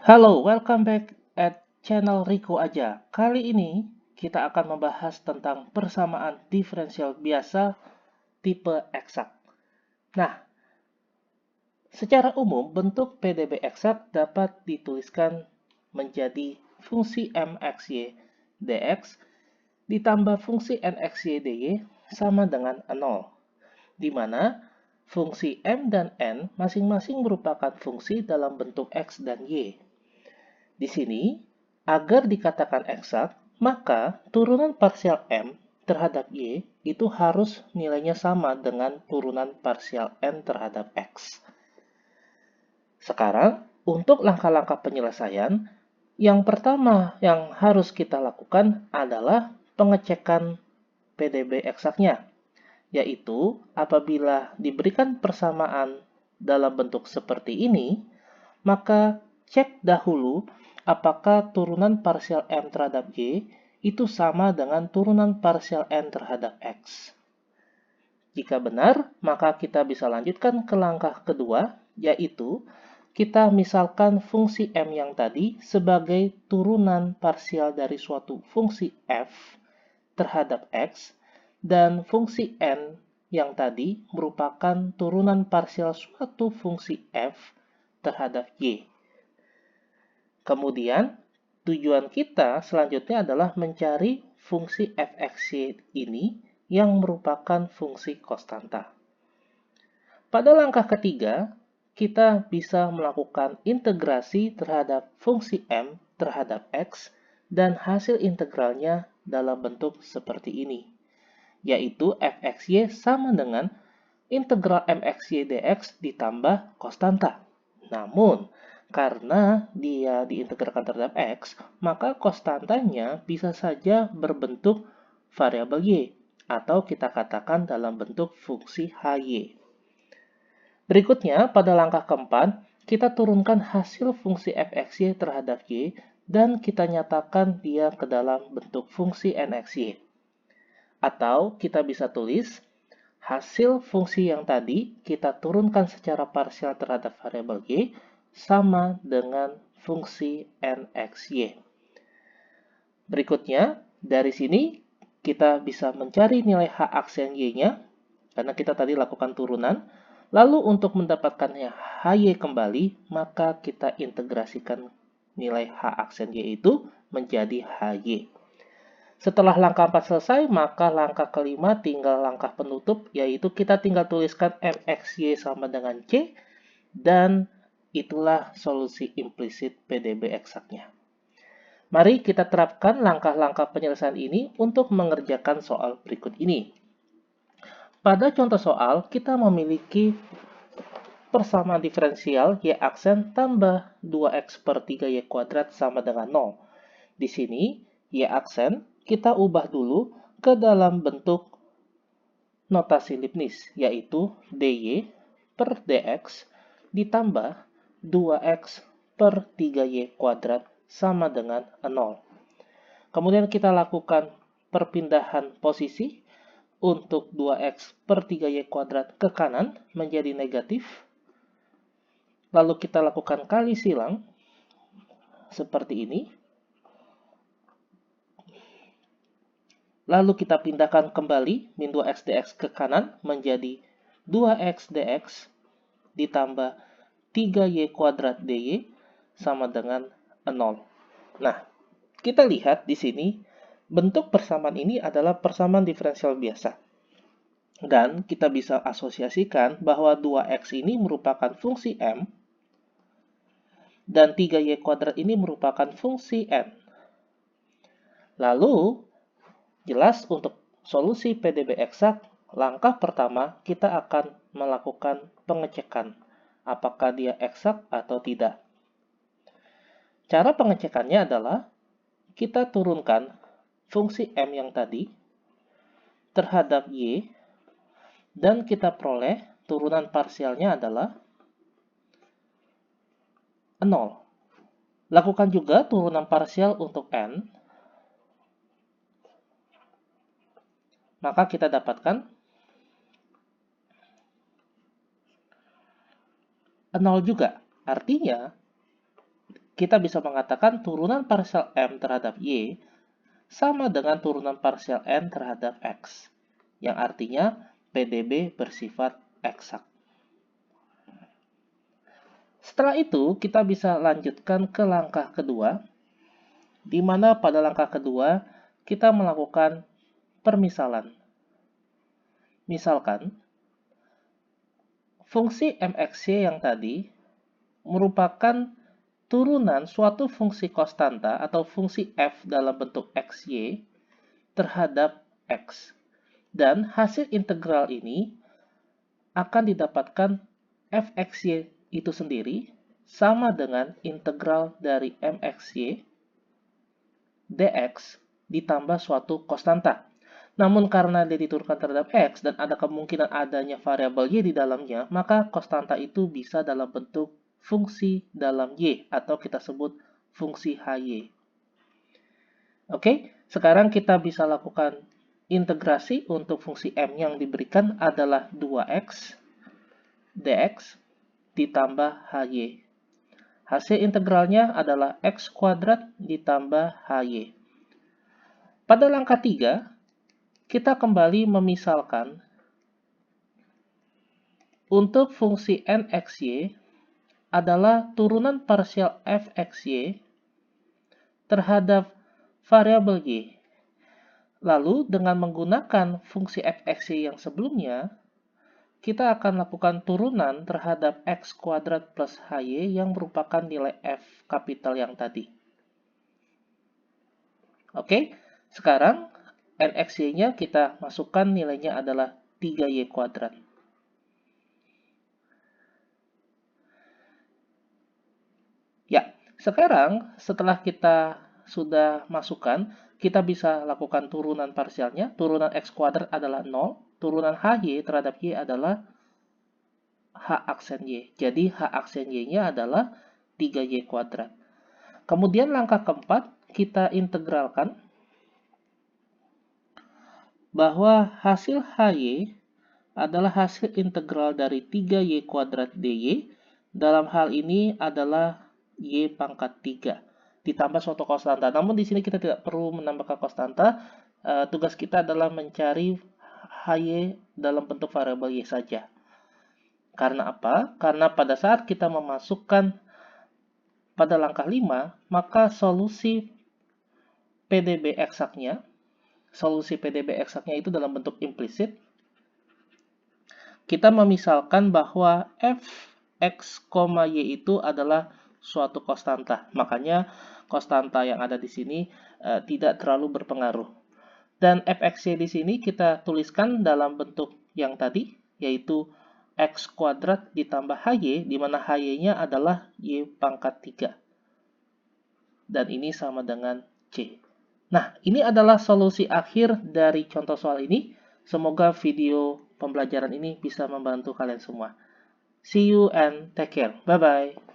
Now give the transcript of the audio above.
Halo, welcome back at channel Riko Aja. Kali ini kita akan membahas tentang persamaan diferensial biasa tipe eksak. Nah, secara umum bentuk PDB eksak dapat dituliskan menjadi fungsi MXY dx ditambah fungsi NXY dy sama dengan 0, di mana fungsi M dan N masing-masing merupakan fungsi dalam bentuk X dan Y. Di sini, agar dikatakan eksak, maka turunan parsial M terhadap Y itu harus nilainya sama dengan turunan parsial N terhadap X. Sekarang, untuk langkah-langkah penyelesaian, yang pertama yang harus kita lakukan adalah pengecekan PDB eksaknya, yaitu apabila diberikan persamaan dalam bentuk seperti ini, maka cek dahulu apakah turunan parsial M terhadap Y itu sama dengan turunan parsial N terhadap X. Jika benar, maka kita bisa lanjutkan ke langkah kedua, yaitu kita misalkan fungsi M yang tadi sebagai turunan parsial dari suatu fungsi F terhadap X, dan fungsi N yang tadi merupakan turunan parsial suatu fungsi F terhadap Y. Kemudian, tujuan kita selanjutnya adalah mencari fungsi fxy ini yang merupakan fungsi konstanta. Pada langkah ketiga, kita bisa melakukan integrasi terhadap fungsi M terhadap X dan hasil integralnya dalam bentuk seperti ini, yaitu fxy sama dengan integral mxy dx ditambah konstanta. Namun, karena dia diintegralkan terhadap X, maka konstantanya bisa saja berbentuk variabel Y, atau kita katakan dalam bentuk fungsi HY. Berikutnya, pada langkah keempat, kita turunkan hasil fungsi fxy terhadap Y, dan kita nyatakan dia ke dalam bentuk fungsi nxy. Atau kita bisa tulis, hasil fungsi yang tadi kita turunkan secara parsial terhadap variabel Y sama dengan fungsi nxy. Berikutnya, dari sini kita bisa mencari nilai h aksen y-nya, karena kita tadi lakukan turunan. Lalu untuk mendapatkannya hy kembali, maka kita integrasikan nilai h aksen y itu menjadi hy. Setelah langkah 4 selesai, maka langkah kelima tinggal langkah penutup, yaitu kita tinggal tuliskan mxy sama dengan c, dan itulah solusi implisit PDB eksaknya. Mari kita terapkan langkah-langkah penyelesaian ini untuk mengerjakan soal berikut ini. Pada contoh soal, kita memiliki persamaan diferensial y aksen tambah 2x per 3y kuadrat sama dengan 0. Di sini, y aksen kita ubah dulu ke dalam bentuk notasi Leibniz, yaitu dy per dx ditambah 2x per 3y kuadrat sama dengan 0. Kemudian kita lakukan perpindahan posisi untuk 2x per 3y kuadrat ke kanan menjadi negatif. Lalu kita lakukan kali silang seperti ini. Lalu kita pindahkan kembali min 2x dx ke kanan menjadi 2x dx ditambah 3y kuadrat dy sama dengan 0. Nah, kita lihat di sini bentuk persamaan ini adalah persamaan diferensial biasa. Dan kita bisa asosiasikan bahwa 2x ini merupakan fungsi M dan 3y kuadrat ini merupakan fungsi N. Lalu, jelas untuk solusi PDB eksak, langkah pertama kita akan melakukan pengecekan apakah dia eksak atau tidak. Cara pengecekannya adalah kita turunkan fungsi M yang tadi terhadap Y, dan kita peroleh turunan parsialnya adalah 0. Lakukan juga turunan parsial untuk N, maka kita dapatkan 0 juga. Artinya, kita bisa mengatakan turunan parsial M terhadap Y sama dengan turunan parsial N terhadap X, yang artinya PDB bersifat eksak. Setelah itu, kita bisa lanjutkan ke langkah kedua, di mana pada langkah kedua, kita melakukan permisalan. Misalkan, fungsi MXY yang tadi merupakan turunan suatu fungsi konstanta atau fungsi f dalam bentuk xy terhadap x. Dan hasil integral ini akan didapatkan fxy itu sendiri sama dengan integral dari mxy dx ditambah suatu konstanta. Namun karena dia diturunkan terhadap x dan ada kemungkinan adanya variabel y di dalamnya, maka konstanta itu bisa dalam bentuk fungsi dalam y atau kita sebut fungsi hy. Oke, sekarang kita bisa lakukan integrasi untuk fungsi m yang diberikan adalah 2x dx ditambah hy. Hasil integralnya adalah x kuadrat ditambah hy. Pada langkah 3, kita kembali memisalkan untuk fungsi nxy adalah turunan parsial fxy terhadap variabel y. Lalu dengan menggunakan fungsi fxy yang sebelumnya, kita akan lakukan turunan terhadap x kuadrat plus hy yang merupakan nilai f kapital yang tadi. Oke, sekarang nxy-nya kita masukkan nilainya adalah 3y kuadrat. Ya, sekarang setelah kita sudah masukkan, kita bisa lakukan turunan parsialnya. Turunan x kuadrat adalah 0, turunan hy terhadap y adalah h aksen y. Jadi h aksen y-nya adalah 3y kuadrat. Kemudian langkah keempat, kita integralkan bahwa hasil hy adalah hasil integral dari 3y kuadrat dy, dalam hal ini adalah y pangkat 3, ditambah suatu konstanta. Namun di sini kita tidak perlu menambahkan konstanta, tugas kita adalah mencari hy dalam bentuk variabel y saja. Karena apa? Karena pada saat kita memasukkan pada langkah 5, maka solusi PDB eksaknya itu dalam bentuk implisit. Kita memisalkan bahwa fx, y itu adalah suatu konstanta. Makanya konstanta yang ada di sini tidak terlalu berpengaruh. Dan fxy di sini kita tuliskan dalam bentuk yang tadi, yaitu x kuadrat ditambah hy, di mana hy-nya adalah y pangkat 3. Dan ini sama dengan c. Nah, ini adalah solusi akhir dari contoh soal ini. Semoga video pembelajaran ini bisa membantu kalian semua. See you and take care. Bye-bye.